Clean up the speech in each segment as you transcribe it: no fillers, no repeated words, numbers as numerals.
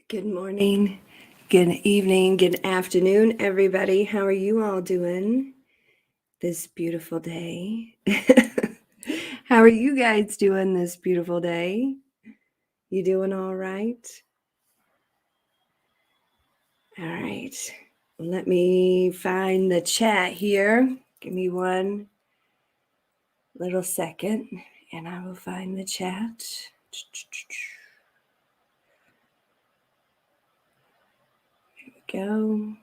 Good morning, good evening, good afternoon, everybody. How are you all doing this beautiful day? How are you guys doing this beautiful day? You doing all right? All right. Let me find the chat here. Give me one little second and I will find the chat. Here we go.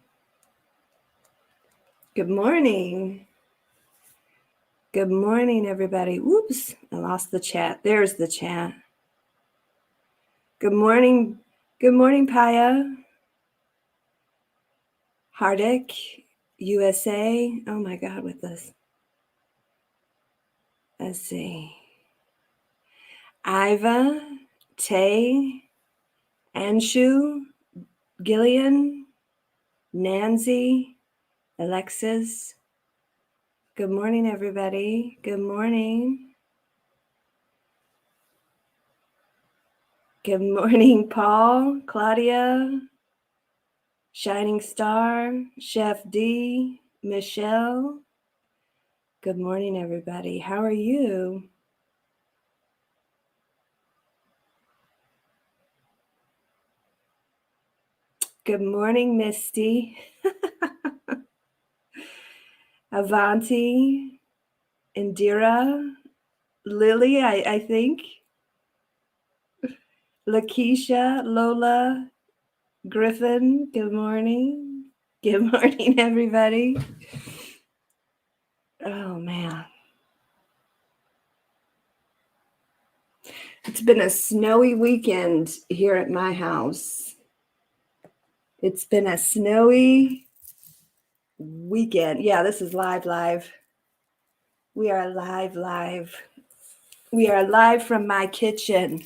Good morning. Good morning, everybody. Whoops, I lost the chat. There's the chat. Good morning. Good morning, Paya. Hardik, USA. Oh my God, with this. Let's see. Iva, Tay, Anshu, Gillian, Nancy, Alexis. Good morning, everybody. Good morning. Good morning, Paul, Claudia, Shining Star, Chef D, Michelle. Good morning, everybody. How are you? Good morning, Misty. Avanti, Indira, Lily, I think. Lakeisha, Lola, Griffin, good morning. Good morning, everybody. Oh, man. It's been a snowy weekend here at my house. It's been a snowy weekend. Yeah, this is live. We are live. We are live from my kitchen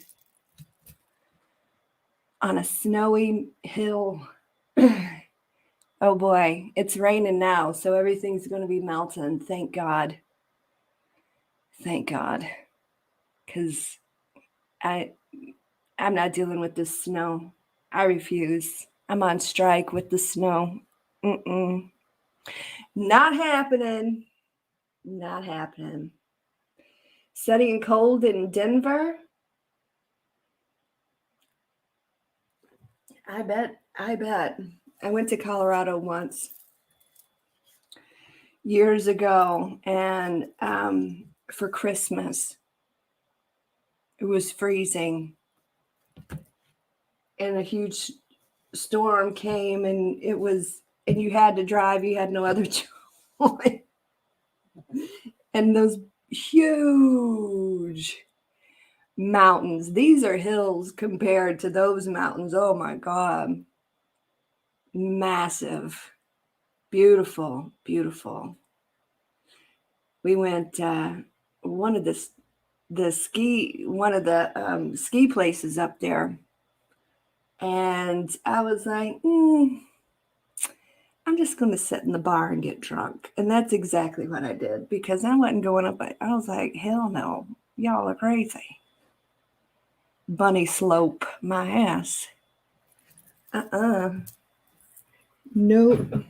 on a snowy hill. Oh boy, it's raining now, so everything's going to be melting. Thank God. Thank God. Because I'm not dealing with this snow. I refuse. I'm on strike with the snow. Not happening. Not happening. Sunny and cold in Denver. I bet. I went to Colorado once years ago, and for Christmas, it was freezing, and a huge storm came, and you had to drive. You had no other choice. And those huge mountains. These are hills compared to those mountains. Oh my God. Massive. Beautiful. We went one of the ski places up there. And I was like, I'm just going to sit in the bar and get drunk. And that's exactly what I did, because I wasn't going up. I was like, hell no, y'all are crazy. Bunny slope my ass. Nope.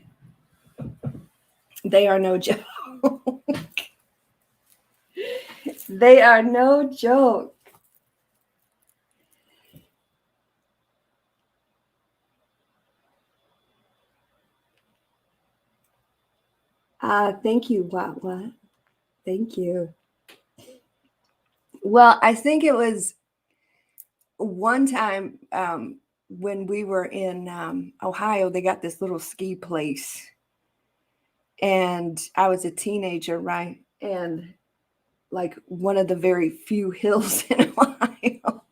They are no joke. They are no joke. Thank you. What? Thank you. Well, I think it was one time when we were in Ohio, they got this little ski place. And I was a teenager, right? And like one of the very few hills in Ohio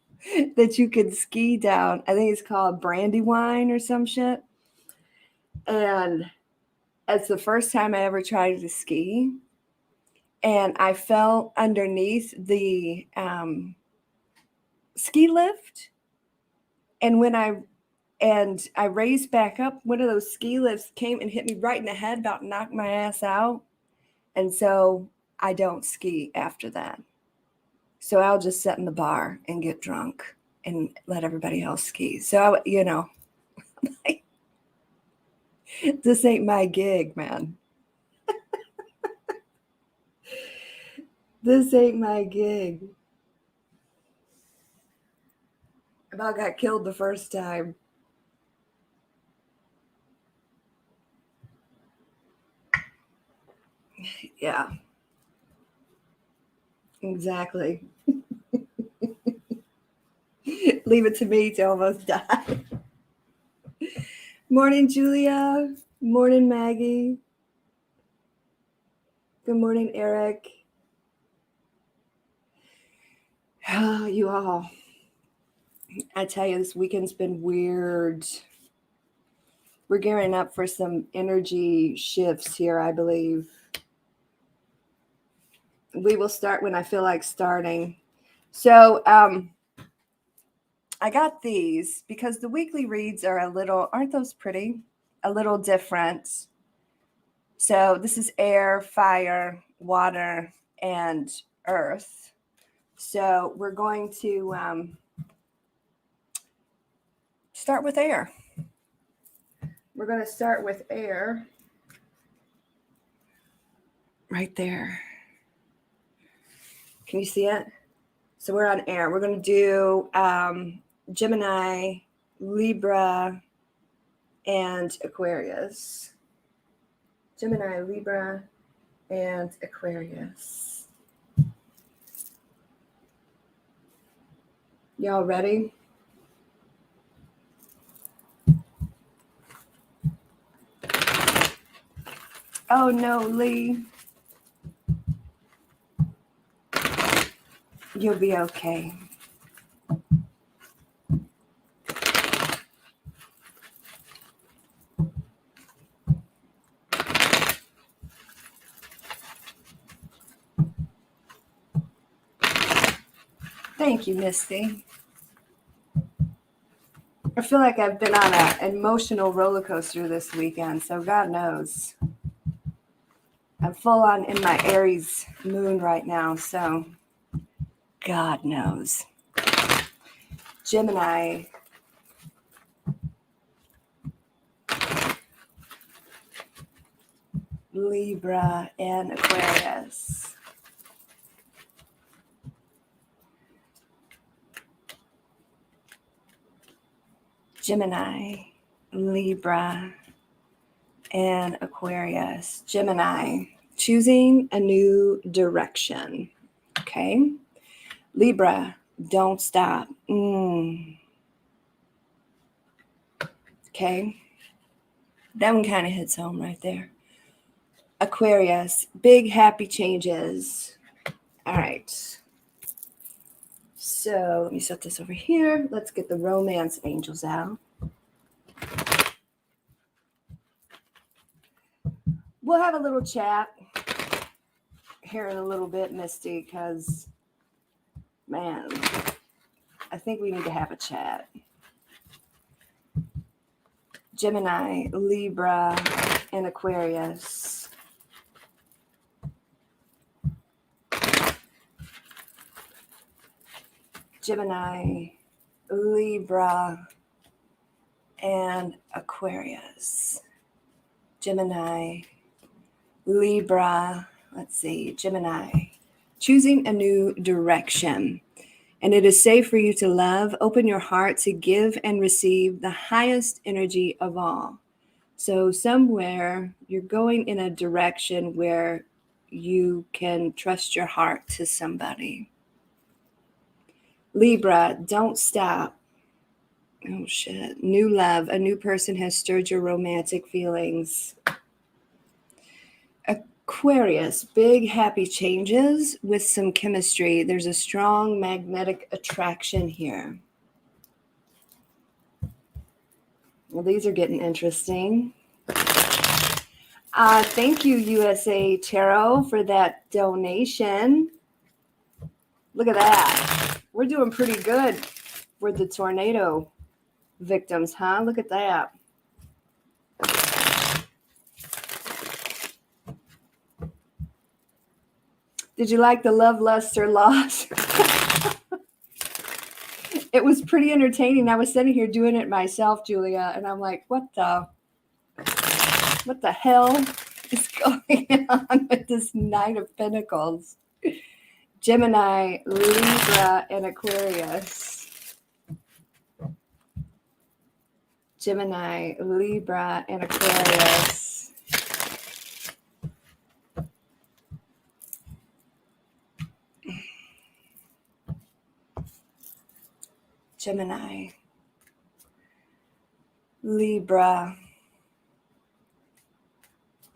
that you could ski down. I think it's called Brandywine or some shit. And it's the first time I ever tried to ski. And I fell underneath the ski lift. And when I raised back up, one of those ski lifts came and hit me right in the head, about knocked my ass out. And so I don't ski after that. So I'll just sit in the bar and get drunk and let everybody else ski. So, you know, this ain't my gig, man. This ain't my gig. About got killed the first time. Yeah. Exactly. Leave it to me to almost die. Morning, Julia. Morning, Maggie. Good morning, Eric. Oh, you all. I tell you, this weekend's been weird. We're gearing up for some energy shifts here, I believe. We will start when I feel like starting. So, I got these because the weekly reads are a little, aren't those pretty? A little different. So this is air, fire, water, and earth. So we're going to start with air. We're going to start with air right there. Can you see it? So we're on air. We're going to do Gemini, Libra, and Aquarius. Gemini, Libra, and Aquarius. Y'all ready? Oh no, Lee. You'll be okay. Thank you, Misty. I feel like I've been on an emotional roller coaster this weekend, so God knows. I'm full on in my Aries moon right now, so God knows. Gemini. Libra and Aquarius. Gemini, Libra, and Aquarius. Gemini, choosing a new direction. Okay. Libra, don't stop. Okay. That one kind of hits home right there. Aquarius, big happy changes. All right. So let me set this over here. Let's get the romance angels out. We'll have a little chat here in a little bit, Misty, because, man, I think we need to have a chat. Gemini, Libra, and Aquarius. Gemini, Libra, and Aquarius. Gemini, Libra, let's see, Gemini, choosing a new direction. And it is safe for you to love, open your heart to give and receive the highest energy of all. So somewhere you're going in a direction where you can trust your heart to somebody. Libra, don't stop. Oh shit. New love. A new person has stirred your romantic feelings. Aquarius, big happy changes with some chemistry. There's a strong magnetic attraction here. Well, these are getting interesting. Thank you, USA Tarot, for that donation. Look at that. We're doing pretty good for the tornado victims, huh? Look at that. Did you like the love, lust, or loss? It was pretty entertaining. I was sitting here doing it myself, Julia, and I'm like, what the hell is going on with this Knight of Pentacles? Gemini, Libra, and Aquarius. Gemini, Libra, and Aquarius. Gemini, Libra,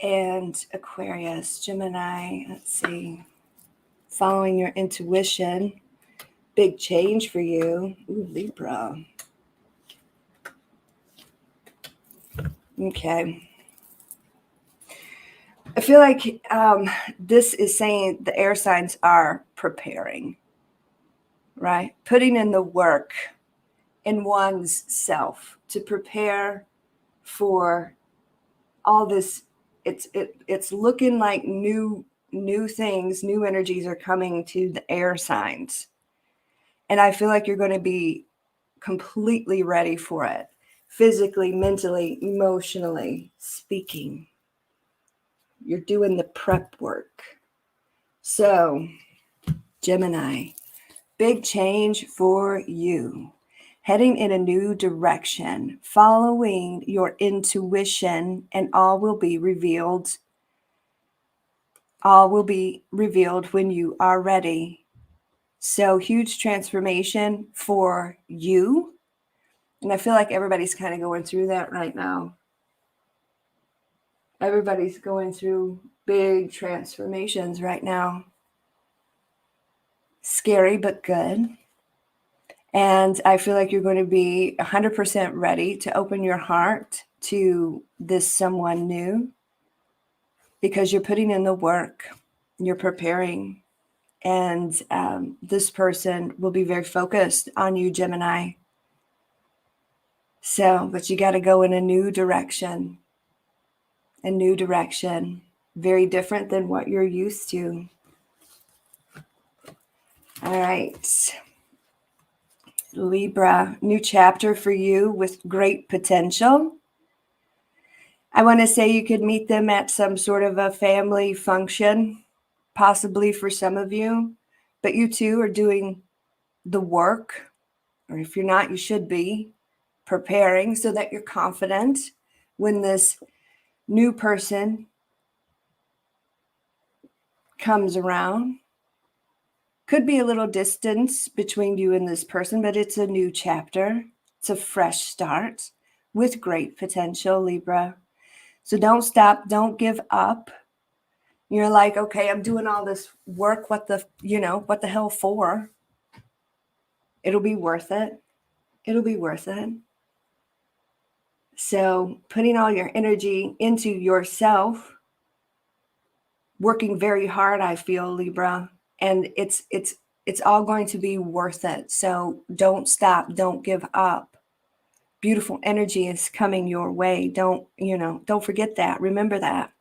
and Aquarius. Gemini, let's see. Following your intuition. Big change for you. Ooh, Libra. Okay. I feel like this is saying the air signs are preparing, right? Putting in the work in one's self to prepare for all this. It's looking like new things, new energies are coming to the air signs. And I feel like you're going to be completely ready for it, physically, mentally, emotionally speaking. You're doing the prep work. So, Gemini, big change for you. Heading in a new direction, following your intuition, and all will be revealed. All will be revealed when you are ready. So, huge transformation for you. And I feel like everybody's kind of going through that right now. Everybody's going through big transformations right now. Scary, but good. And I feel like you're going to be 100% ready to open your heart to this someone new because you're putting in the work, you're preparing, and this person will be very focused on you, Gemini. So, but you got to go in a new direction, very different than what you're used to. All right. Libra, new chapter for you with great potential. I want to say you could meet them at some sort of a family function, possibly for some of you, but you two are doing the work, or if you're not, you should be preparing so that you're confident when this new person comes around. Could be a little distance between you and this person, but it's a new chapter. It's a fresh start with great potential, Libra. So don't stop. Don't give up. You're like, okay, I'm doing all this work. What the hell for? It'll be worth it. It'll be worth it. So putting all your energy into yourself, working very hard, I feel, Libra, and it's all going to be worth it. So don't stop. Don't give up. Beautiful energy is coming your way. Don't forget that. Remember that.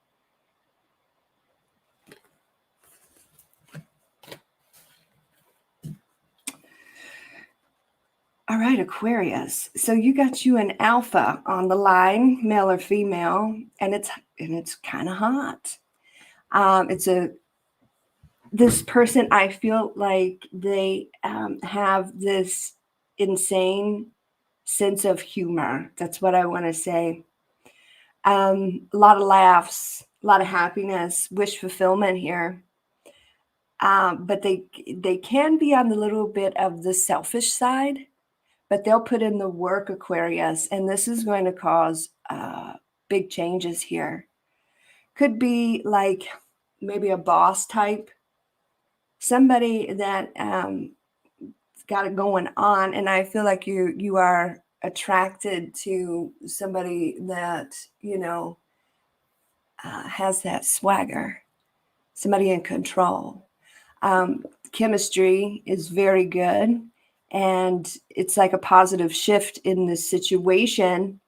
All right, Aquarius. So you got you an alpha on the line, male or female, and it's kind of hot. This person, I feel like they have this insane sense of humor. That's what I want to say. A lot of laughs, a lot of happiness, wish fulfillment here. But they can be on the little bit of the selfish side, but they'll put in the work, Aquarius, and this is going to cause big changes here. Could be like maybe a boss type, somebody that got it going on, and I feel like you are attracted to somebody that has that swagger, somebody in control. Chemistry is very good, and it's like a positive shift in this situation.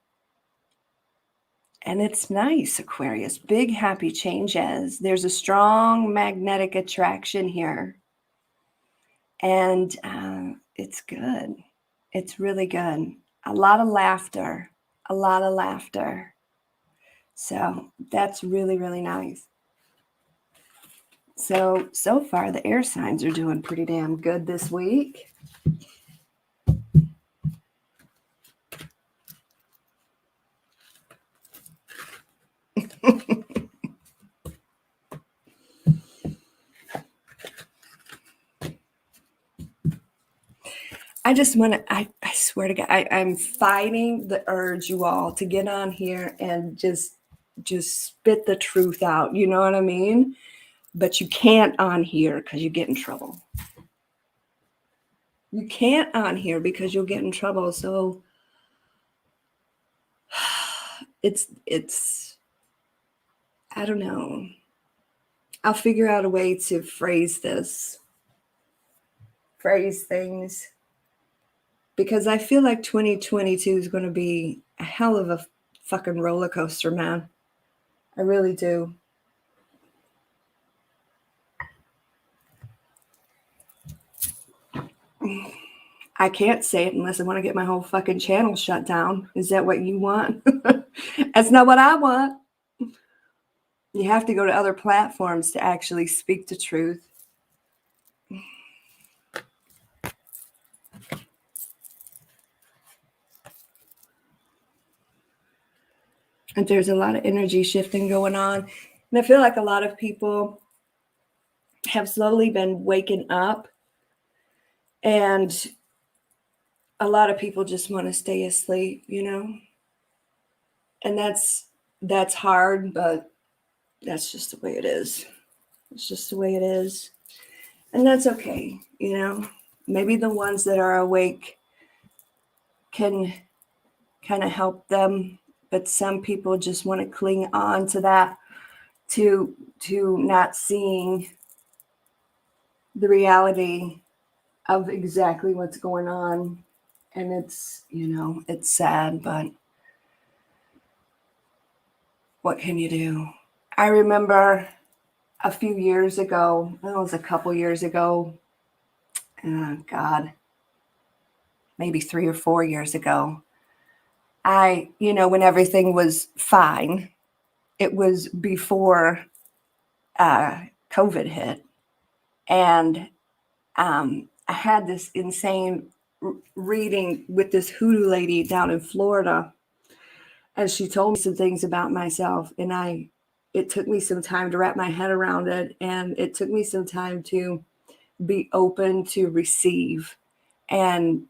And it's nice, Aquarius. Big happy changes. There's a strong magnetic attraction here. And it's good. It's really good. A lot of laughter. A lot of laughter. So that's really, really nice. So far the air signs are doing pretty damn good this week. I just want to, I swear to God, I'm fighting the urge, you all, to get on here and just spit the truth out. You know what I mean? But you can't on here because you get in trouble. You can't on here because you'll get in trouble. So it's, I don't know. I'll figure out a way to phrase things, because I feel like 2022 is going to be a hell of a fucking roller coaster, man. I really do. I can't say it unless I want to get my whole fucking channel shut down. Is that what you want? That's not what I want. You have to go to other platforms to actually speak the truth. And there's a lot of energy shifting going on. And I feel like a lot of people have slowly been waking up. And a lot of people just want to stay asleep, you know? And that's hard, but that's just the way it is. It's just the way it is. And that's okay, you know? Maybe the ones that are awake can kind of help them, but some people just want to cling on to that, to not seeing the reality of exactly what's going on. And it's, you know, it's sad, but what can you do? I remember a few years ago, it was a couple years ago, God, maybe 3 or 4 years ago, when everything was fine, it was before COVID hit. And I had this insane reading with this hoodoo lady down in Florida. And she told me some things about myself. And it took me some time to wrap my head around it. And it took me some time to be open to receive. And,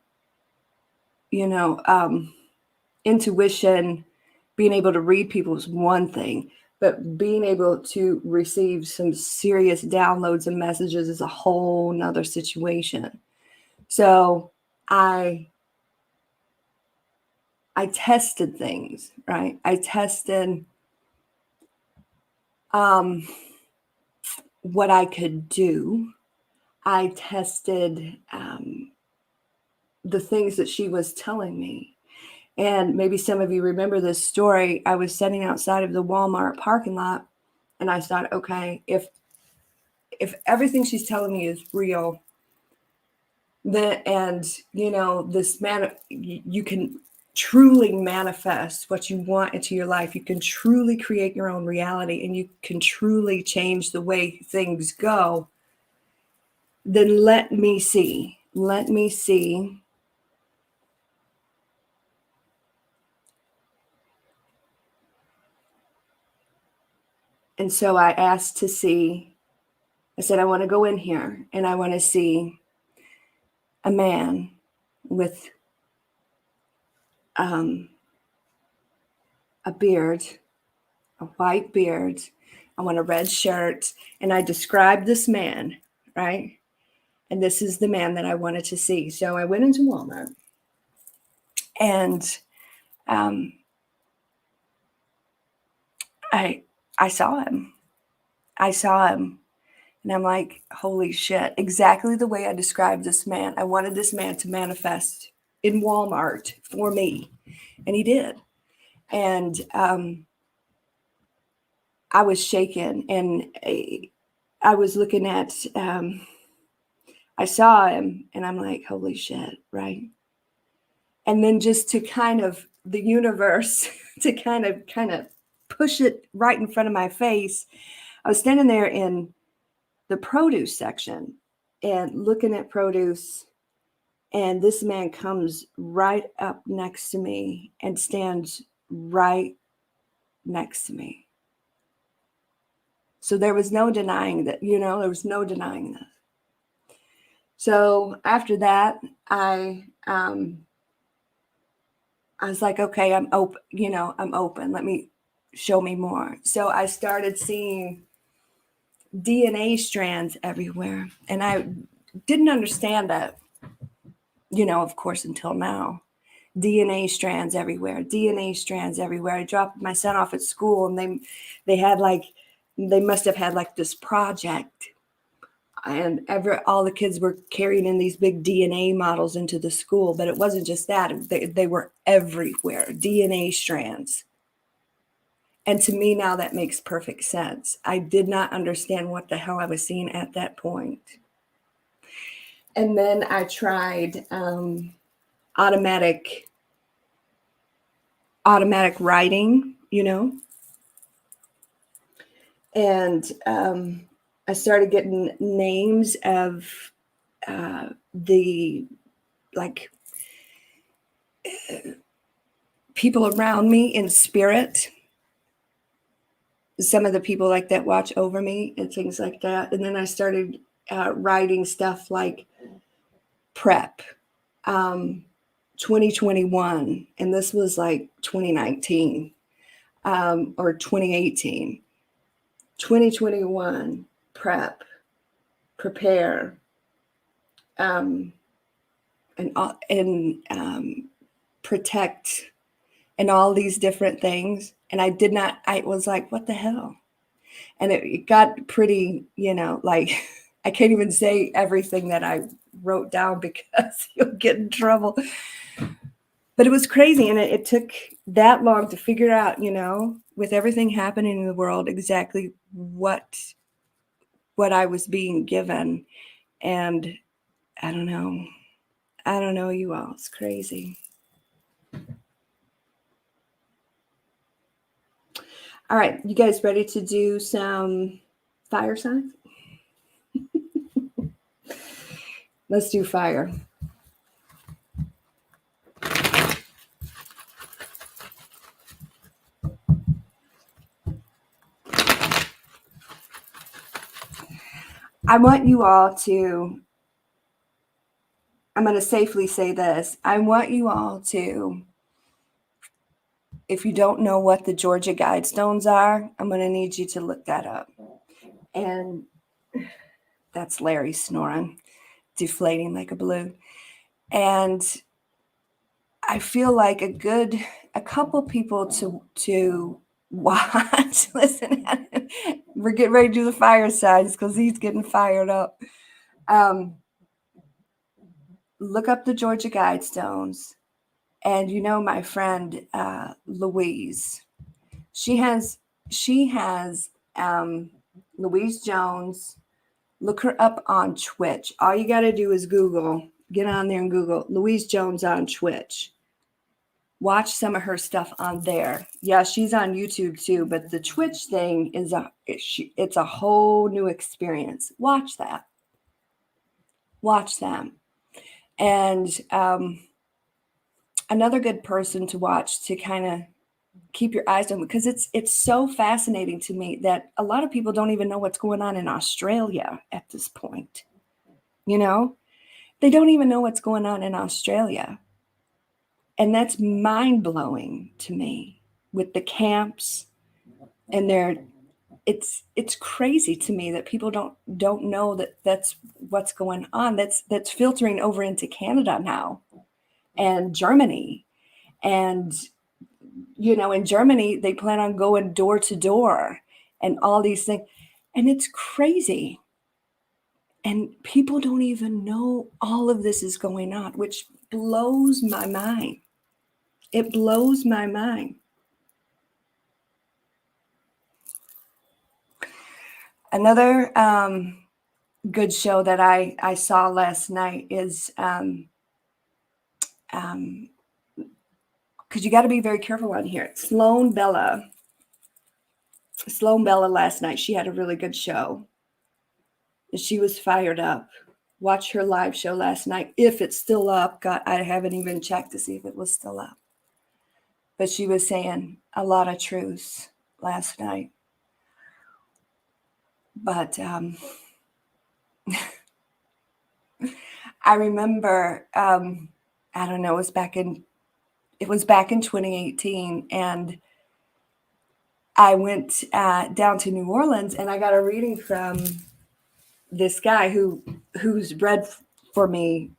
intuition, being able to read people is one thing, but being able to receive some serious downloads and messages is a whole nother situation. So I tested things, right? I tested what I could do. I tested the things that she was telling me. And maybe some of you remember this story. I was sitting outside of the Walmart parking lot, and I thought, okay, if everything she's telling me is real, this man, you can truly manifest what you want into your life. You can truly create your own reality, and you can truly change the way things go. Then let me see. And so I asked to see, I said, I want to go in here and I want to see a man with a beard, a white beard. I want a red shirt. And I described this man, right? And this is the man that I wanted to see. So I went into Walmart and I saw him. And I'm like, holy shit, exactly the way I described this man. I wanted this man to manifest in Walmart for me. And he did. And I was shaken. And I was looking at, I saw him and I'm like, holy shit, right? And then just to kind of the universe to kind of push it right in front of my face. I was standing there in the produce section and looking at produce, and this man comes right up next to me and stands right next to me. So there was no denying that, there was no denying that. So after that, I was like, okay, I'm open, I'm open. Show me more. So I started seeing DNA strands everywhere. And I didn't understand that, of course, until now. DNA strands everywhere, DNA strands everywhere. I dropped my son off at school, and they must have had like this project, and all the kids were carrying in these big DNA models into the school. But it wasn't just that; they were everywhere, DNA strands. And to me now, that makes perfect sense. I did not understand what the hell I was seeing at that point. And then I tried automatic writing, and I started getting names of the people around me in spirit, some of the people like that watch over me and things like that. And then I started writing stuff like prep 2021, and this was like 2019 or 2018. 2021, prep, prepare, and protect, and all these different things. And I was like, what the hell? And it got pretty, I can't even say everything that I wrote down because you'll get in trouble. But it was crazy. And it took that long to figure out, with everything happening in the world, exactly what I was being given. And I don't know, you all. It's crazy. All right, you guys ready to do some fire signs? Let's do fire. I want you all to, I'm going to safely say this. I want you all to, if you don't know what the Georgia Guidestones are, I'm going to need you to look that up. And that's Larry snoring, deflating like a balloon. And I feel like a couple people to watch. Listen, we're getting ready to do the fire signs because he's getting fired up. Look up the Georgia Guidestones, and my friend Louise. She has Louise Jones. Look her up on Twitch. All you got to do is get on there and Google Louise Jones on Twitch. Watch some of her stuff on there. Yeah, she's on YouTube too, but the Twitch thing it's a whole new experience. Watch that. Watch them. And another good person to watch to kind of keep your eyes on, because it's so fascinating to me that a lot of people don't even know what's going on in Australia at this point. They don't even know what's going on in Australia. And that's mind-blowing to me with the camps, and it's crazy to me that people don't know that that's what's going on. That's filtering over into Canada now and Germany. And in Germany, they plan on going door to door and all these things. And it's crazy. And people don't even know all of this is going on, which blows my mind. It blows my mind. Another good show that I saw last night is because you got to be very careful on here. Sloan Bella last night, she had a really good show. And she was fired up. Watch her live show last night. If it's still up. God, I haven't even checked to see if it was still up. But she was saying a lot of truths last night. But I remember, I don't know, it was back in 2018, and I went down to New Orleans, and I got a reading from this guy who's read for me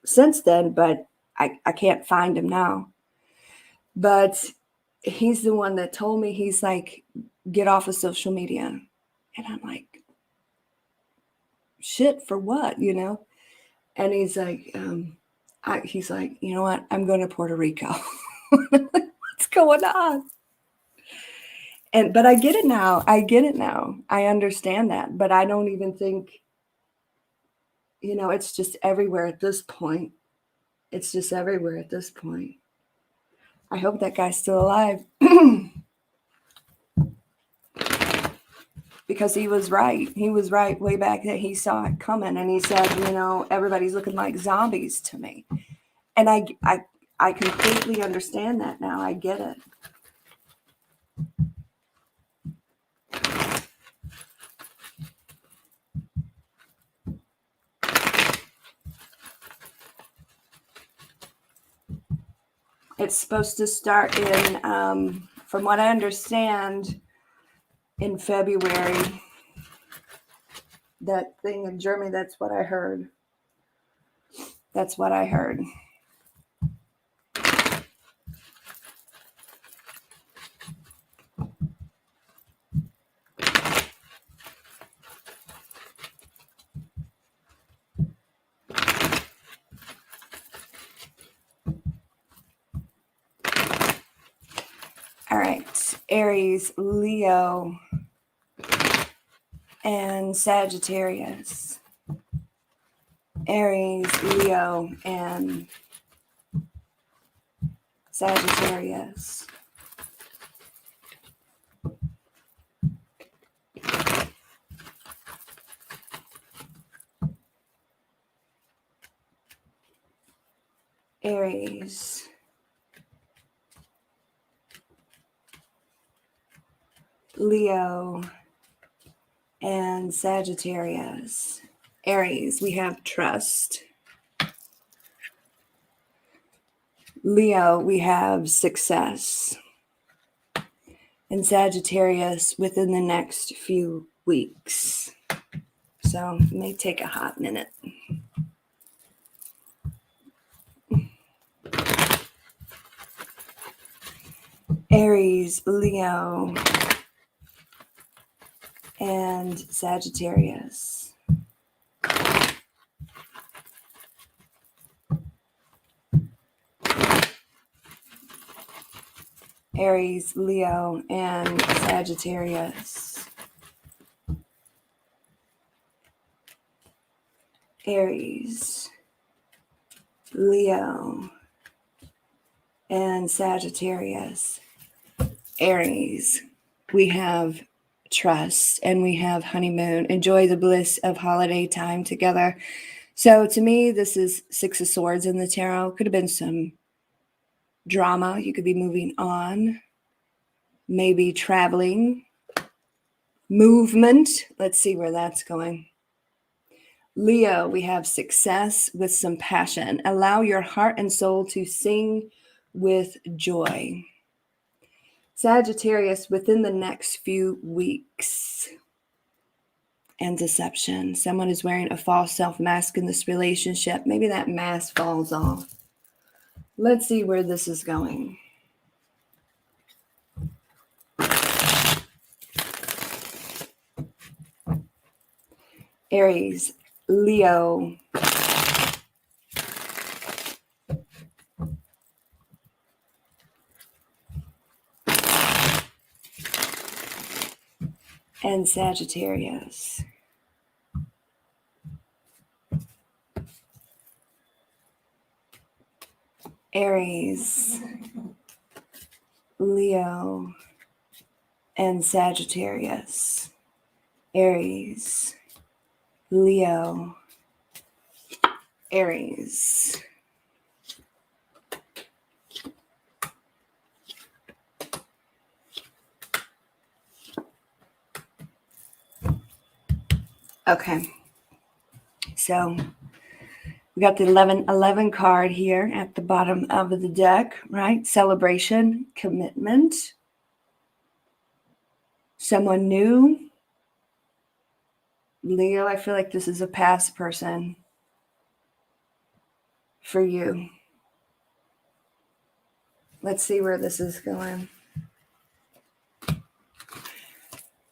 since then, but I can't find him now. But he's the one that told me, he's like, get off of social media. And I'm like, shit, for what, you know? And he's like, you know what? I'm going to Puerto Rico. What's going on? But I get it now. I understand that. But I don't even think, you know, it's just everywhere at this point. I hope that guy's still alive. Because he was right. He was right way back then. He saw it coming, and he said, you know, everybody's looking like zombies to me. And I completely understand that now. I get it. It's supposed to start in, from what I understand, in February. That thing in Germany, that's what I heard. All right, Aries, Leo, and Sagittarius. Aries, Leo, and Sagittarius. Aries, Leo, and Sagittarius. Aries, we have trust. Leo, we have success. And Sagittarius, within the next few weeks. So it may take a hot minute. Aries, Leo, and Sagittarius. Aries, Leo, and Sagittarius. Aries, Leo, and Sagittarius. Aries, we have trust, and we have honeymoon. Enjoy the bliss of holiday time together. So to me, this is Six of Swords in the tarot. Could have been some drama. You could be moving on, maybe traveling, movement. Let's see where that's going. Leo, we have success with some passion. Allow your heart and soul to sing with joy. Sagittarius, within the next few weeks. And deception. Someone is wearing a false self-mask in this relationship. Maybe that mask falls off. Let's see where this is going. Aries, Leo, and Sagittarius. Aries, Leo, and Sagittarius. Aries, Leo, Aries. Okay, so we got the 1111 card here at the bottom of the deck, right? Celebration, commitment, someone new. Leo, I feel like this is a past person for you. Let's see where this is going.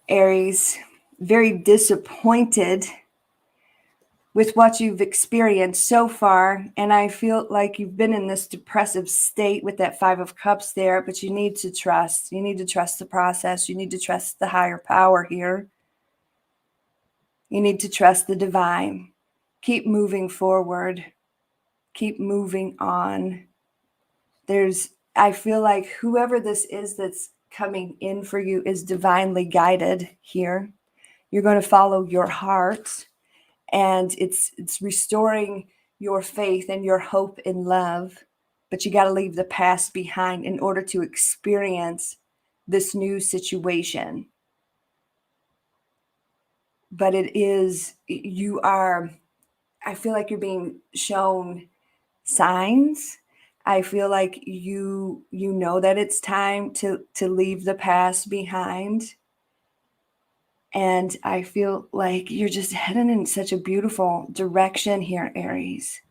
Aries, very disappointed with what you've experienced so far. And I feel like you've been in this depressive state with that 5 of Cups there, but you need to trust. You need to trust the process. You need to trust the higher power here. You need to trust the divine. Keep moving forward. Keep moving on. I feel like whoever this is that's coming in for you is divinely guided here. You're going to follow your heart, and it's restoring your faith and your hope in love. But you got to leave the past behind in order to experience this new situation. But I feel like you're being shown signs. I feel like you know that it's time to leave the past behind. And I feel like you're just heading in such a beautiful direction here, Aries.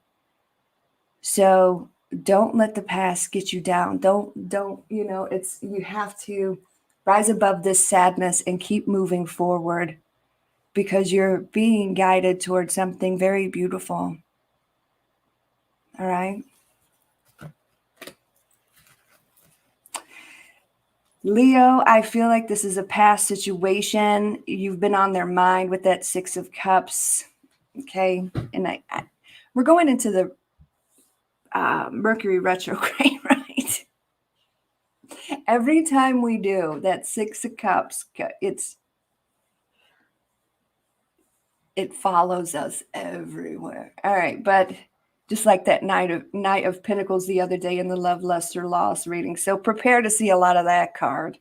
So don't let the past get you down. Don't, you have to rise above this sadness and keep moving forward, because you're being guided towards something very beautiful. All right. Leo, I feel like this is a past situation. You've been on their mind with that 6 of Cups. Okay. And we're going into the Mercury retrograde, right? Every time we do that 6 of Cups, it follows us everywhere. All right. But just like that Knight of Pentacles the other day in the Love, Lust, or Loss reading. So prepare to see a lot of that card.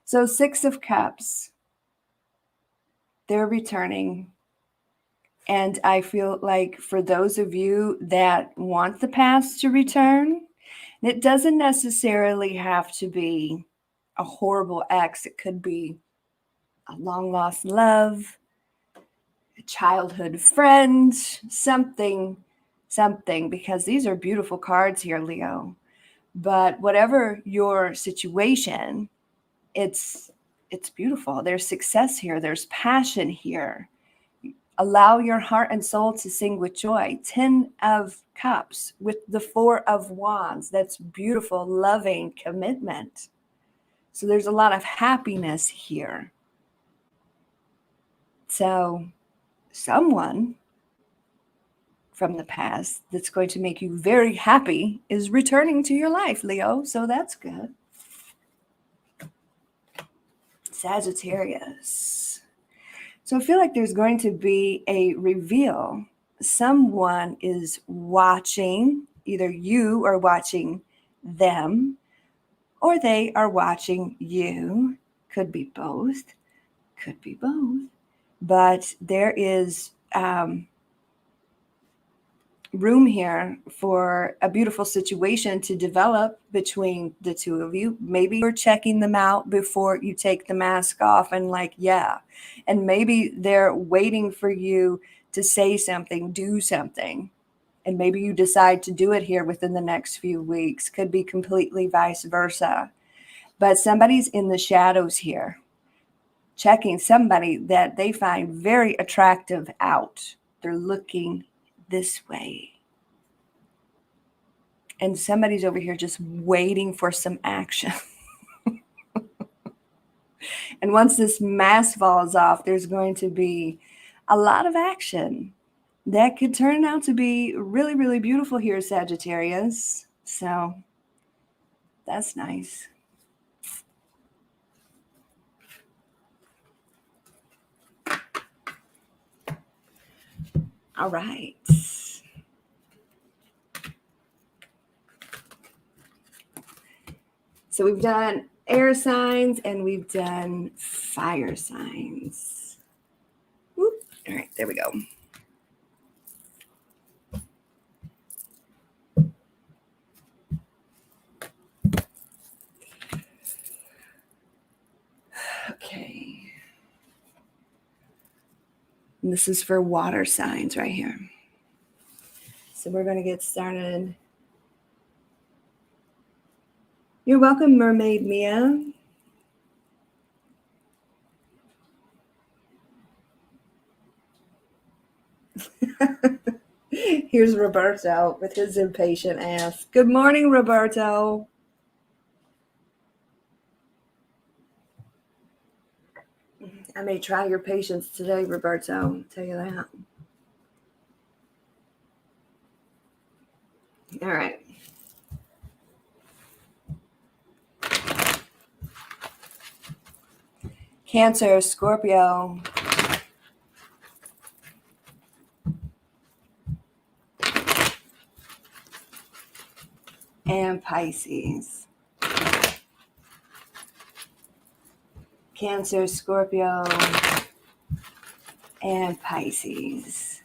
So 6 of Cups, they're returning. And I feel like for those of you that want the past to return, it doesn't necessarily have to be a horrible ex. It could be a long lost love, a childhood friend, something, because these are beautiful cards here, Leo. But whatever your situation, it's beautiful. There's success here. There's passion here. Allow your heart and soul to sing with joy. 10 of Cups with the 4 of Wands. That's beautiful, loving commitment. So there's a lot of happiness here. So someone from the past that's going to make you very happy is returning to your life, Leo. So that's good. Sagittarius. So I feel like there's going to be a reveal. Someone is watching, either you are watching them or they are watching you. Could be both. Could be both. But there is room here for a beautiful situation to develop between the two of you. Maybe you're checking them out before you take the mask off and and maybe they're waiting for you to say something, do something, and maybe you decide to do it here within the next few weeks. Could be completely vice versa. But somebody's in the shadows here, checking somebody that they find very attractive out. They're looking this way. And somebody's over here just waiting for some action. And once this mask falls off, there's going to be a lot of action that could turn out to be really, really beautiful here, Sagittarius. So that's nice. All right. So we've done air signs and we've done fire signs. Whoop. All right, there we go. Okay. And this is for water signs right here. So we're going to get started. You're welcome, Mermaid Mia. Here's Roberto with his impatient ass. Good morning, Roberto. I may try your patience today, Roberto. I'll tell you that. All right. Cancer, Scorpio, and Pisces. Cancer, Scorpio, and Pisces.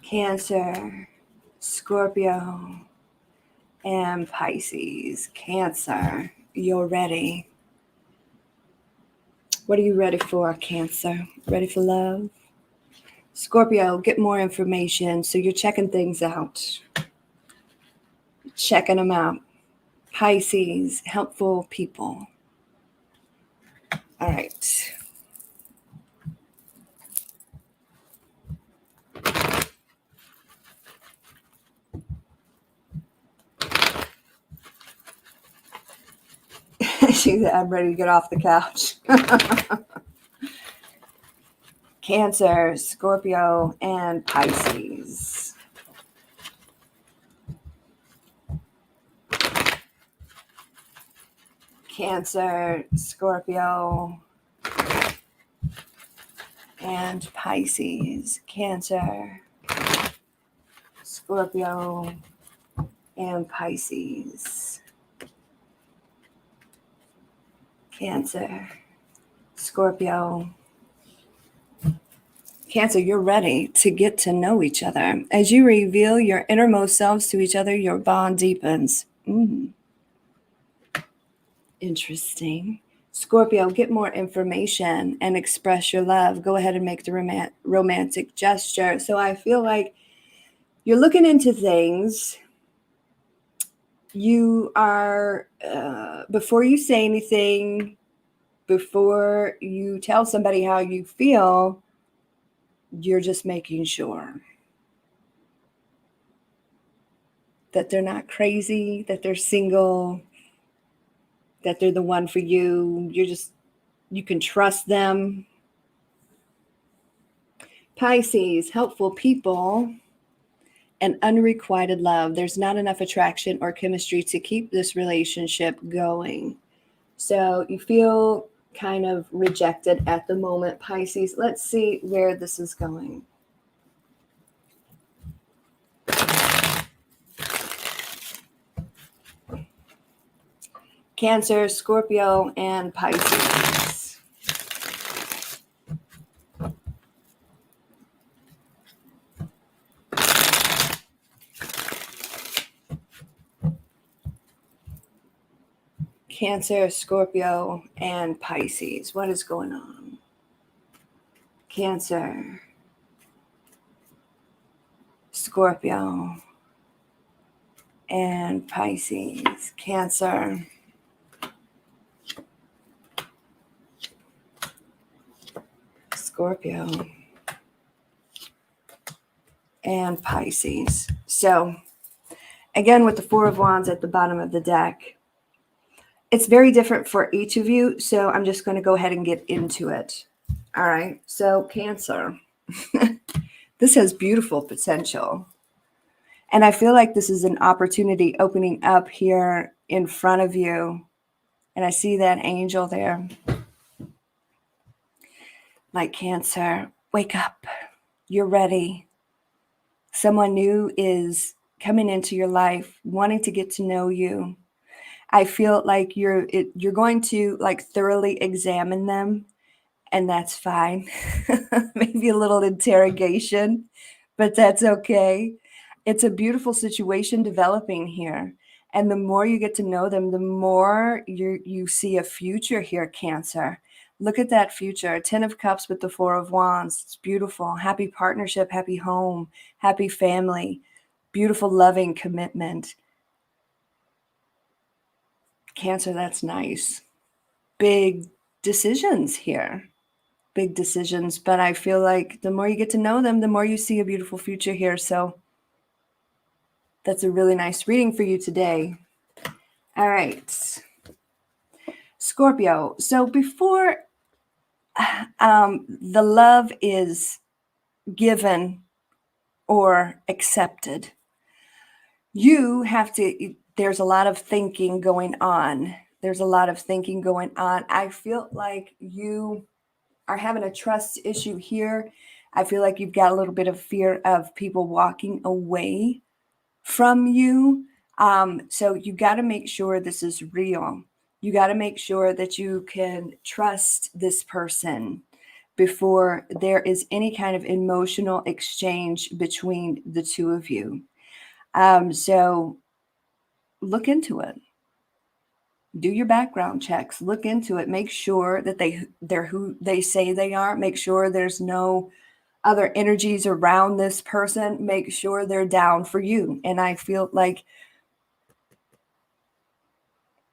Cancer, Scorpio, and Pisces. Cancer, you're ready. What are you ready for, Cancer? Ready for love? Scorpio, get more information. So you're checking things out. Checking them out. Pisces, helpful people. All right. She said, I'm ready to get off the couch. Cancer, Scorpio, and Pisces. Cancer, Scorpio, and Pisces. Cancer, Scorpio, and Pisces. Cancer, Scorpio. Cancer, you're ready to get to know each other. As you reveal your innermost selves to each other, your bond deepens. Interesting. Scorpio, get more information and express your love. Go ahead and make the romantic gesture. So I feel like you're looking into things. You are, before you say anything, before you tell somebody how you feel, you're just making sure that they're not crazy, that they're single, that they're the one for you. You can trust them. Pisces, helpful people and unrequited love. There's not enough attraction or chemistry to keep this relationship going. So you feel kind of rejected at the moment, Pisces. Let's see where this is going. Cancer, Scorpio, and Pisces. Cancer, Scorpio, and Pisces. What is going on? Cancer, Scorpio, and Pisces. Cancer, Scorpio, and Pisces. So, again, with the Four of Wands at the bottom of the deck, it's very different for each of you. So I'm just going to go ahead and get into it. All right. So Cancer, this has beautiful potential. And I feel like this is an opportunity opening up here in front of you. And I see that angel there. Like, Cancer, wake up. You're ready. Someone new is coming into your life, wanting to get to know you. I feel like you're going to like thoroughly examine them, and that's fine. Maybe a little interrogation, but that's okay. It's a beautiful situation developing here. And the more you get to know them, the more you see a future here, Cancer. Look at that future. 10 of Cups with the 4 of Wands. It's beautiful. Happy partnership, happy home, happy family, beautiful loving commitment. Cancer, that's nice. Big decisions here. Big decisions. But I feel like the more you get to know them, the more you see a beautiful future here. So that's a really nice reading for you today. All right. Scorpio. So before the love is given or accepted, you have to, there's a lot of thinking going on. There's a lot of thinking going on. I feel like you are having a trust issue here. I feel like you've got a little bit of fear of people walking away from you. So you got to make sure this is real. You got to make sure that you can trust this person before there is any kind of emotional exchange between the two of you. So look into it. Do your background checks. Look into it. Make sure that they're who they say they are. Make sure there's no other energies around this person. Make sure they're down for you. And I feel like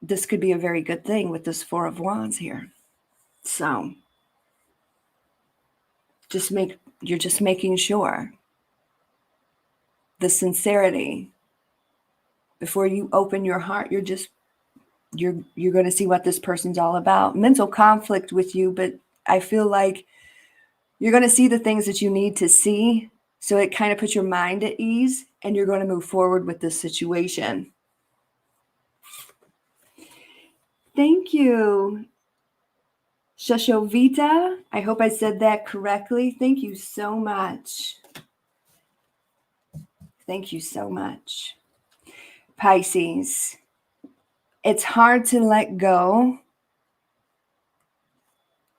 this could be a very good thing with this 4 of Wands here. So you're just making sure the sincerity before you open your heart. You're going to see what this person's all about. Mental conflict with you, but I feel like you're going to see the things that you need to see. So it kind of puts your mind at ease, and you're going to move forward with this situation. Thank you, Shashovita. I hope I said that correctly. Thank you so much. Thank you so much. Pisces. It's hard to let go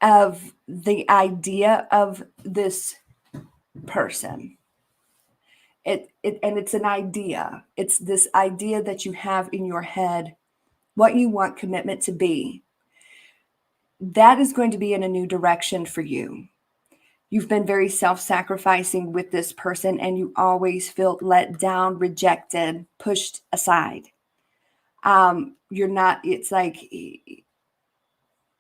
of the idea of this person. And it's an idea. It's this idea that you have in your head, what you want commitment to be. That is going to be in a new direction for you. You've been very self-sacrificing with this person, and you always felt let down, rejected, pushed aside. You're not, it's like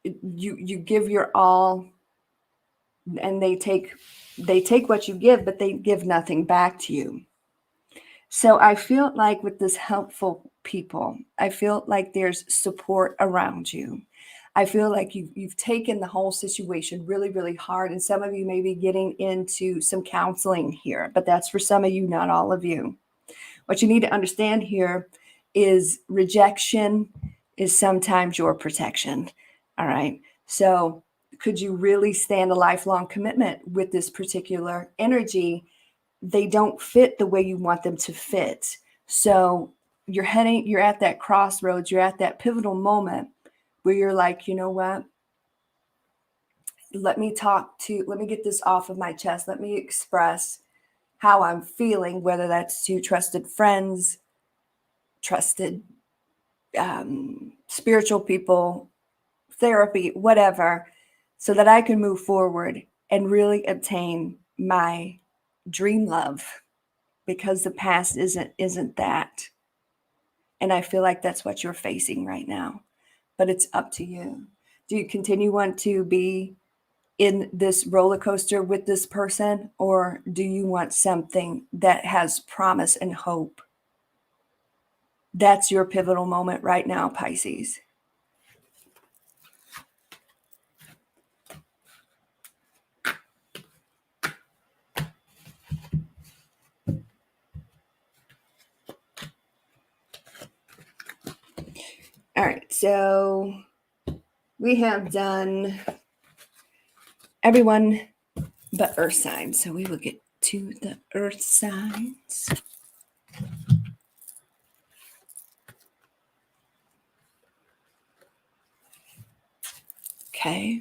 you give your all, and they take what you give, but they give nothing back to you. So I feel like with this helpful people, I feel like there's support around you. I feel like you've taken the whole situation really, really hard. And some of you may be getting into some counseling here, but that's for some of you, not all of you. What you need to understand here is rejection is sometimes your protection. All right. So could you really stand a lifelong commitment with this particular energy? They don't fit the way you want them to fit. So you're at that crossroads, you're at that pivotal moment where you're like, you know what? Let me get this off of my chest. Let me express how I'm feeling, whether that's to trusted friends, trusted spiritual people, therapy, whatever, so that I can move forward and really obtain my dream love, because the past isn't that. And I feel like that's what you're facing right now, but it's up to you. Do you want to be in this roller coaster with this person, or do you want something that has promise and hope? That's your pivotal moment right now, Pisces. right, so we have done everyone but earth signs. So we will get to the earth signs. Okay.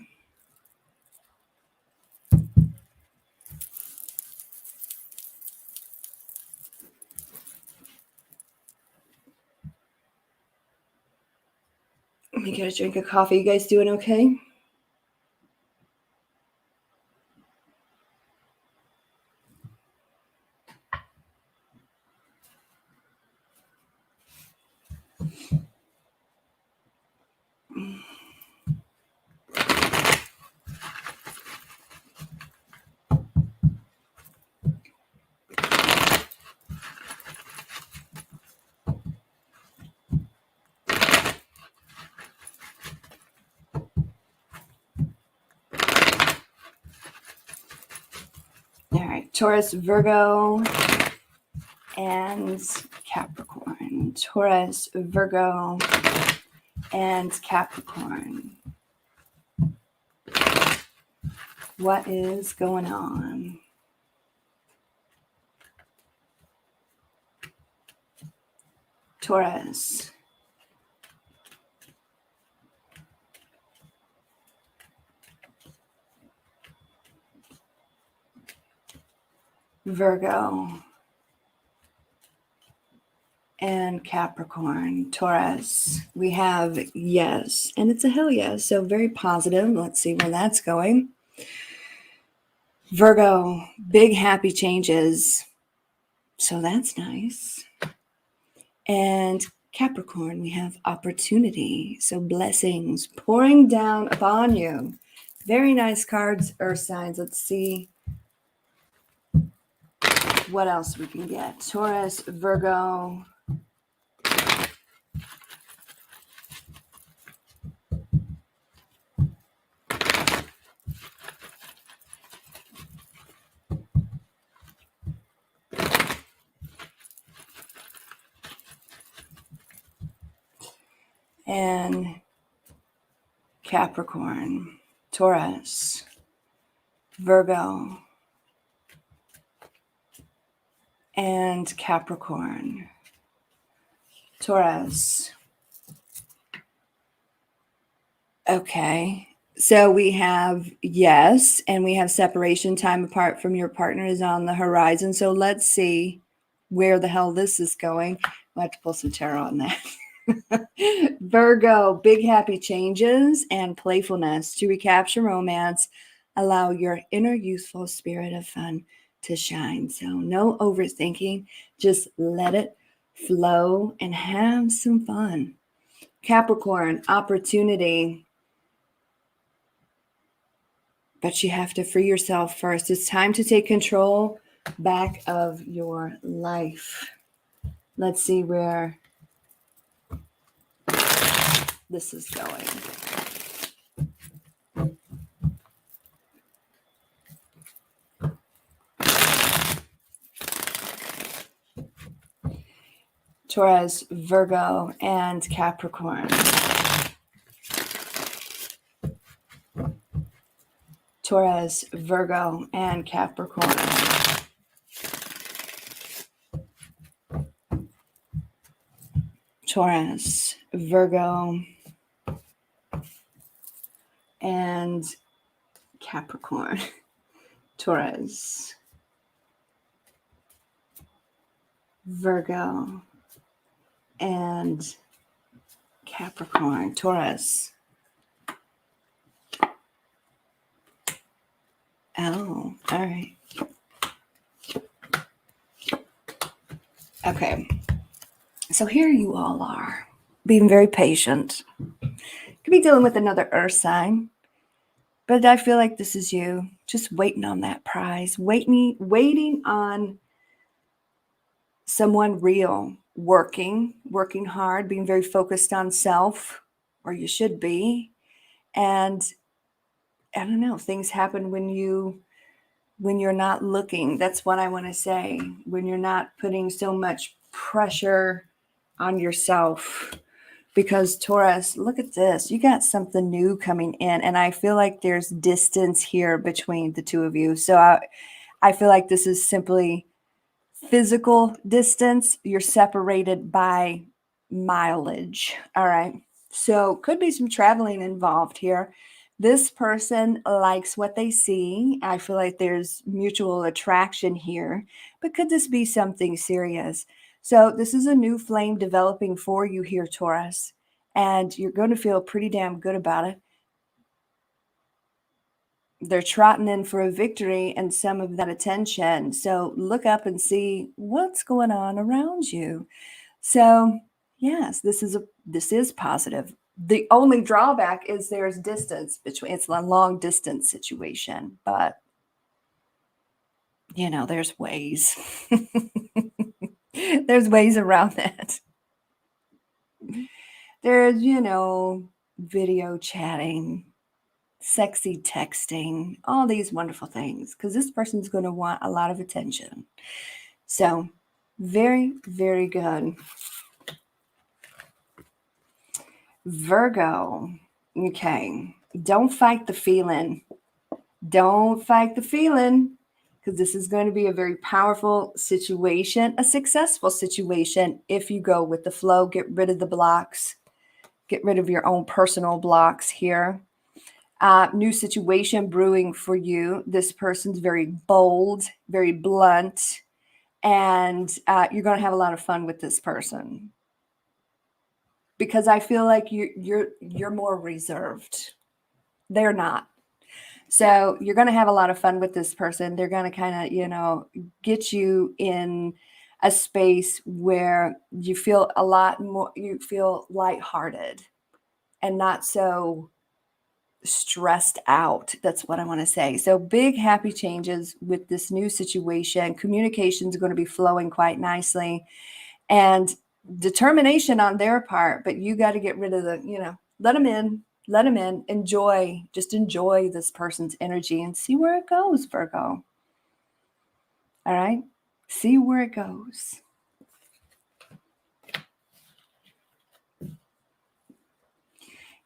Let me get a drink of coffee. You guys doing okay? All right, Taurus, Virgo, and Capricorn. Taurus, Virgo, and Capricorn. What is going on? Taurus. Virgo. And Capricorn. Taurus. We have yes. And it's a hell yes. So very positive. Let's see where that's going. Virgo. Big happy changes. So that's nice. And Capricorn, we have opportunity. So blessings pouring down upon you. Very nice cards, earth signs. Let's see what else we can get. Taurus, Virgo. And Capricorn, Taurus, Virgo, and Capricorn, Taurus. Okay, so we have yes, and we have separation, time apart from your partner is on the horizon. So let's see where the hell this is going. I'll have to pull some tarot on that. Virgo, big happy changes and playfulness to recapture romance. Allow your inner youthful spirit of fun to shine. So no overthinking, just let it flow and have some fun. Capricorn, opportunity. But you have to free yourself first. It's time to take control back of your life. Let's see where this is going. Taurus, Virgo, and Capricorn. Taurus, Virgo, and Capricorn. Taurus, Virgo, and Capricorn. Taurus, Virgo, and Capricorn. Taurus. Oh, all right. Okay. So here you all are, being very patient. Could be dealing with another earth sign, but I feel like this is you, just waiting on that prize, waiting on someone real, working hard, being very focused on self, or you should be. And I don't know, things happen when you're not looking. That's what I want to say. When you're not putting so much pressure on yourself, Because Taurus, look at this. You got something new coming in, and I feel like there's distance here between the two of you. So I feel like this is simply physical distance. You're separated by mileage. All right. So could be some traveling involved here. This person likes what they see. I feel like there's mutual attraction here, but could this be something serious? So this is a new flame developing for you here, Taurus, and you're going to feel pretty damn good about it. They're trotting in for a victory and some of that attention. So look up and see what's going on around you. So yes, this is positive. The only drawback is there's distance between. It's a long distance situation, but there's ways. There's ways around that. There's, video chatting, sexy texting, all these wonderful things, because this person's going to want a lot of attention. So very, very good. Virgo. Okay. Don't fight the feeling. Don't fight the feeling, because this is going to be a very powerful situation, a successful situation if you go with the flow. Get rid of the blocks. Get rid of your own personal blocks here. New situation brewing for you. This person's very bold, very blunt, and you're going to have a lot of fun with this person, because I feel like you're more reserved. They're not. So you're going to have a lot of fun with this person. They're going to kind of, get you in a space where you feel a lot more, you feel lighthearted and not so stressed out. That's what I want to say. So big happy changes with this new situation. Communication is going to be flowing quite nicely, and determination on their part, but you got to get rid of let them in. Let them in. Just enjoy this person's energy and see where it goes, Virgo. All right? See where it goes.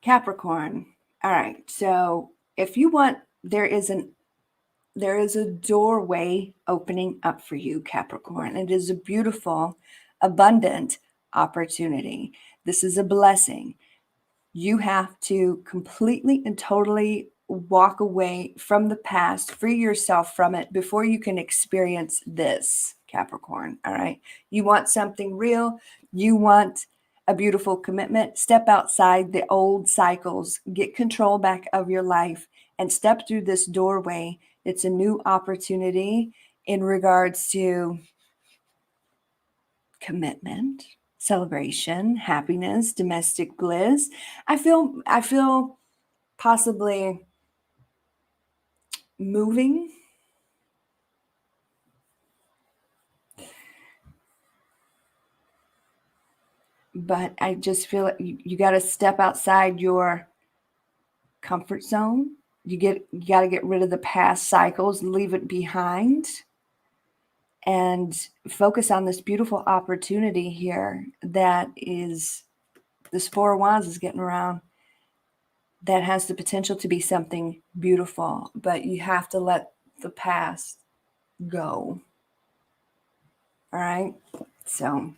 Capricorn. All right. So if you want, there is a doorway opening up for you, Capricorn. It is a beautiful, abundant opportunity. This is a blessing. You have to completely and totally walk away from the past, free yourself from it before you can experience this, Capricorn. All right. You want something real. You want a beautiful commitment. Step outside the old cycles, get control back of your life, and step through this doorway. It's a new opportunity in regards to commitment, celebration, happiness, domestic bliss. I feel possibly moving. But I just feel like you got to step outside your comfort zone. You got to get rid of the past cycles, leave it behind, and focus on this beautiful opportunity here that is this Four of Wands is getting around, that has the potential to be something beautiful, but you have to let the past go. All right. So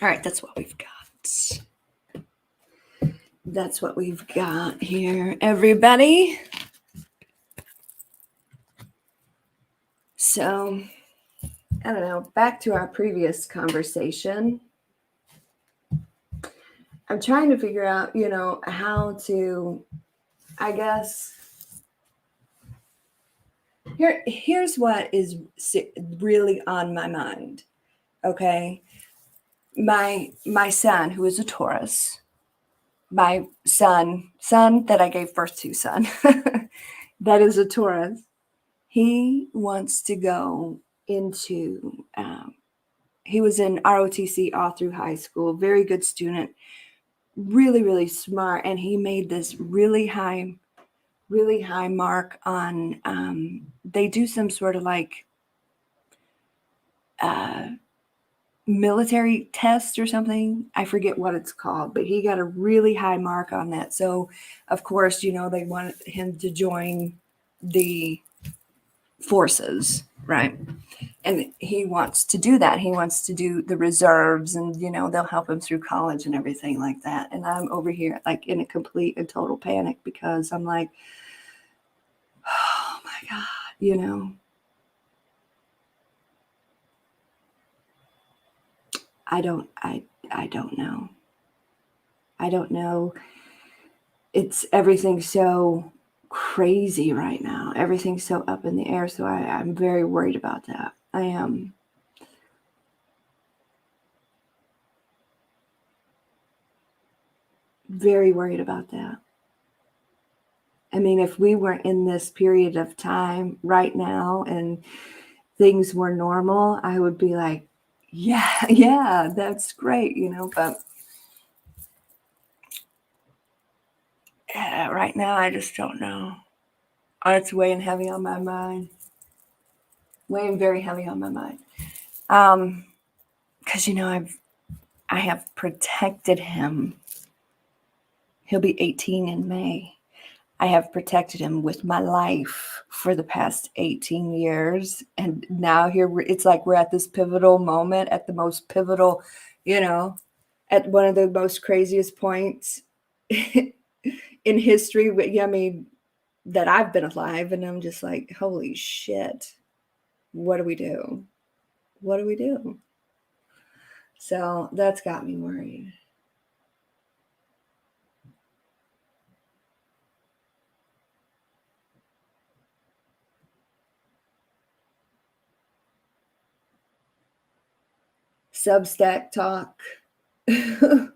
all right, that's what we've got. That's what we've got here, everybody. So, I don't know, back to our previous conversation. I'm trying to figure out, how to, I guess, here's what is really on my mind, okay? My son, who is a Taurus, my son that I gave birth to, son, that is a Taurus, he wants to go into, he was in ROTC all through high school, very good student, really, really smart. And he made this really high really high mark on, they do some sort of like military test or something. I forget what it's called, but he got a really high mark on that. So, of course, you know, they wanted him to join the forces, right? And he wants to do that. He wants to do the reserves, and, you know, they'll help him through college and everything like that. And I'm over here like in a complete and total panic because I'm like, oh my God, you know, I don't know. I don't know. It's everything's so crazy right now. Everything's so up in the air. So I'm very worried about that. I am. Very worried about that. I mean, if we were in this period of time right now and things were normal, I would be like, yeah, yeah, that's great, you know, but right now I just don't know. It's weighing heavy on my mind. Weighing very heavy on my mind. Because, you know, I have protected him. He'll be 18 in May. I have protected him with my life for the past 18 years. And now here it's like we're at this pivotal moment, at the most pivotal, you know, at one of the most craziest points in history. I mean, that I've been alive. And I'm just like, holy shit. What do we do? What do we do? So that's got me worried. Substack talk. Oh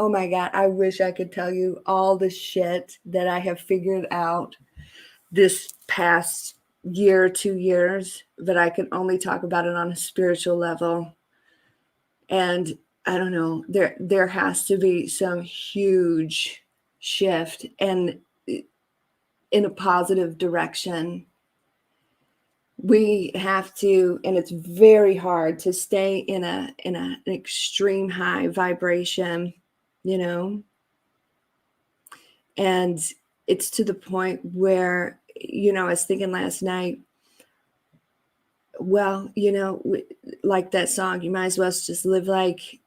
my God, I wish I could tell you all the shit that I have figured out this past year, 2 years, but I can only talk about it on a spiritual level. And I don't know, there has to be some huge shift and in a positive direction. We have to, and it's very hard to stay in an extreme high vibration, you know, and it's to the point where, you know, I was thinking last night, well, you know, like that song, you might as well just live life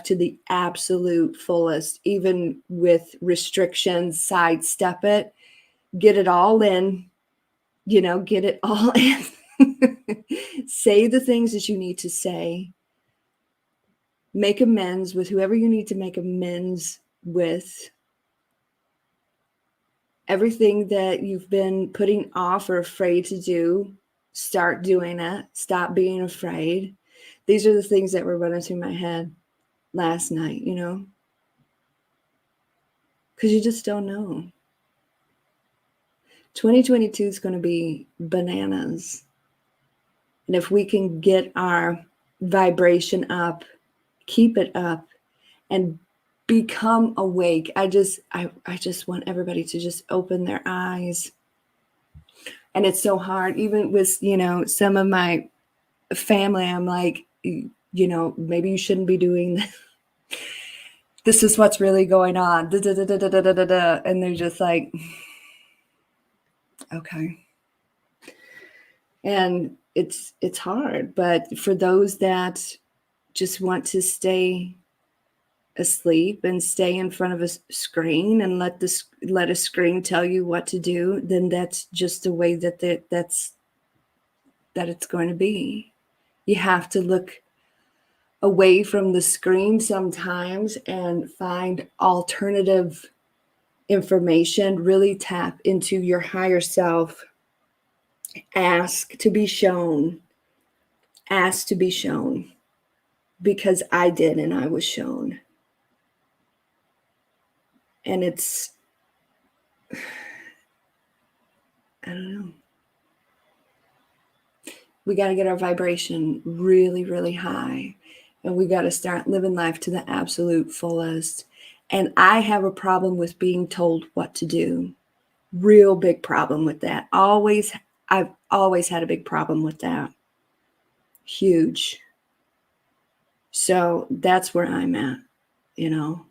to the absolute fullest, even with restrictions, sidestep it, get it all in, you know, get it all in. Say the things that you need to say. Make amends with whoever you need to make amends with. Everything that you've been putting off or afraid to do, start doing it. Stop being afraid. These are the things that were running through my head last night, you know, because you just don't know. 2022 is going to be bananas. And if we can get our vibration up, keep it up, and become awake. I just want everybody to just open their eyes. And it's so hard, even with, you know, some of my family. I'm like, you know, maybe you shouldn't be doing this. This is what's really going on. And they're just like, okay. And it's hard, but for those that just want to stay asleep and stay in front of a screen and let a screen tell you what to do, then that's just the way that it's going to be. You have to look away from the screen sometimes and find alternative information. Really tap into your higher self. Ask to be shown. Ask to be shown, because I did, and I was shown. And it's, I don't know. We got to get our vibration really, really high. And we got to start living life to the absolute fullest. And I have a problem with being told what to do. Real big problem with that. I've always had a big problem with that. Huge. So that's where I'm at, you know.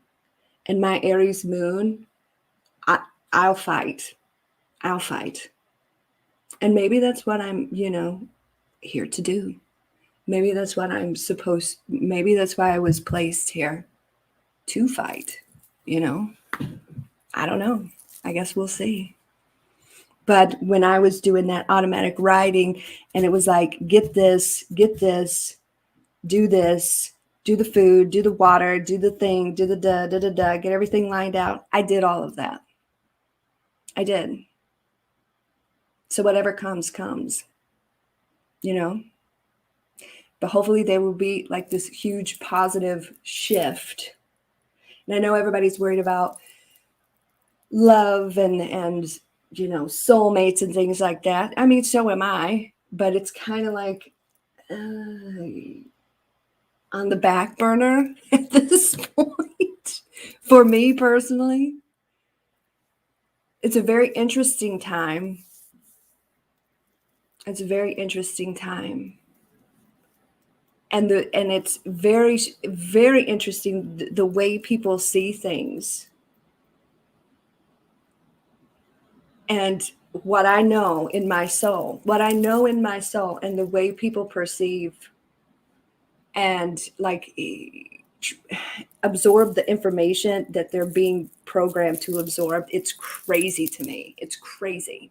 And my Aries moon, I'll fight. I'll fight. And maybe that's what I'm, here to do. Maybe that's what maybe that's why I was placed here, to fight, I don't know. I guess we'll see. But when I was doing that automatic writing and it was like, get this, do this, do the food, do the water, do the thing, do the get everything lined out. I did all of that. I did. So whatever comes, But hopefully there will be like this huge positive shift. And I know everybody's worried about love and soulmates and things like that. I mean, so am I, but it's kind of like on the back burner at this point for me personally. It's a very interesting time. It's a very interesting time. And it's very, very interesting the way people see things. And what I know in my soul, and the way people perceive and like absorb the information that they're being programmed to absorb. It's crazy to me. It's crazy.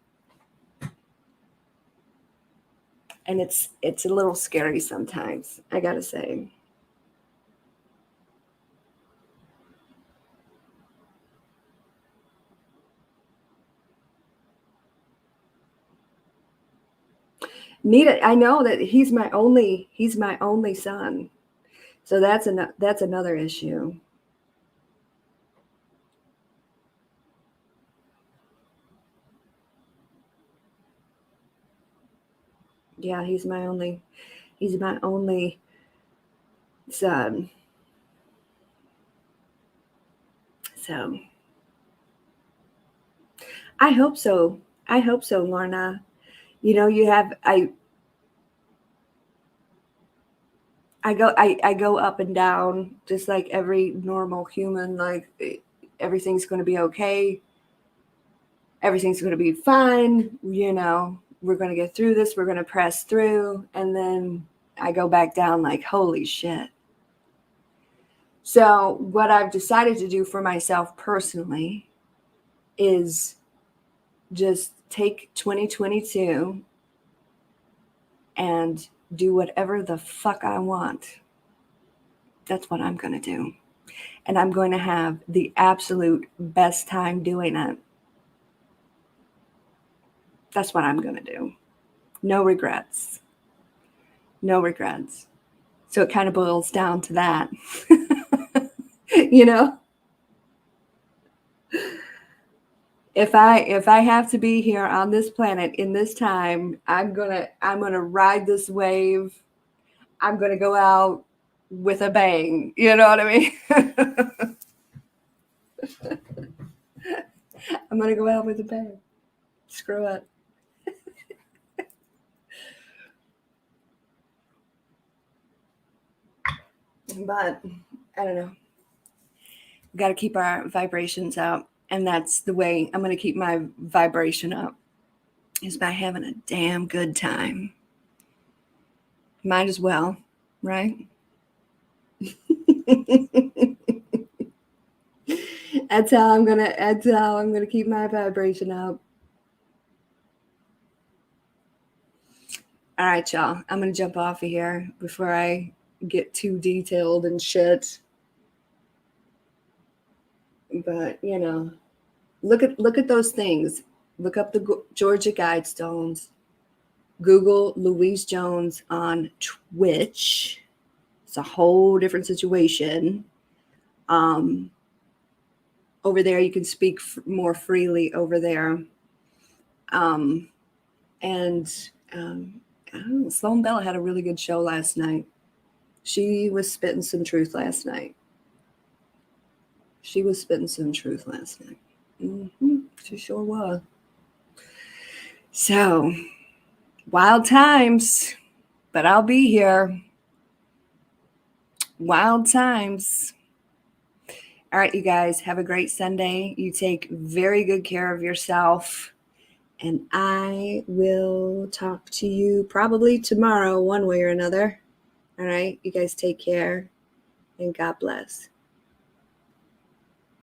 And it's a little scary sometimes, I gotta say. Nita, I know that he's my only son. So that's another issue. Yeah, he's my only son. So I hope so. Lorna. I go up and down just like every normal human. Like everything's going to be okay. Everything's going to be fine. We're going to get through this. We're going to press through. And then I go back down like, holy shit. So what I've decided to do for myself personally is just take 2022 and do whatever the fuck I want. That's what I'm going to do. And I'm going to have the absolute best time doing it. That's what I'm going to do. No regrets. No regrets. So it kind of boils down to that. If I have to be here on this planet in this time, I'm gonna ride this wave. I'm gonna go out with a bang. You know what I mean? I'm gonna go out with a bang. Screw it. But I don't know. We got to keep our vibrations up, and that's the way I'm going to keep my vibration up, is by having a damn good time. Might as well, right? That's how I'm gonna keep my vibration up. All right, y'all. I'm gonna jump off of here before I get too detailed and shit. But look at those things. Look up the Georgia Guidestones. Google Louise Jones on Twitch. It's a whole different situation. Over there, you can speak more freely over there. And I don't know, Sloan Bella had a really good show last night. She was spitting some truth last night. She was spitting some truth last night. She sure was. So, wild times, but I'll be here. Wild times. All right, you guys, have a great Sunday. You take very good care of yourself. And I will talk to you probably tomorrow, one way or another. All right, you guys take care and God bless.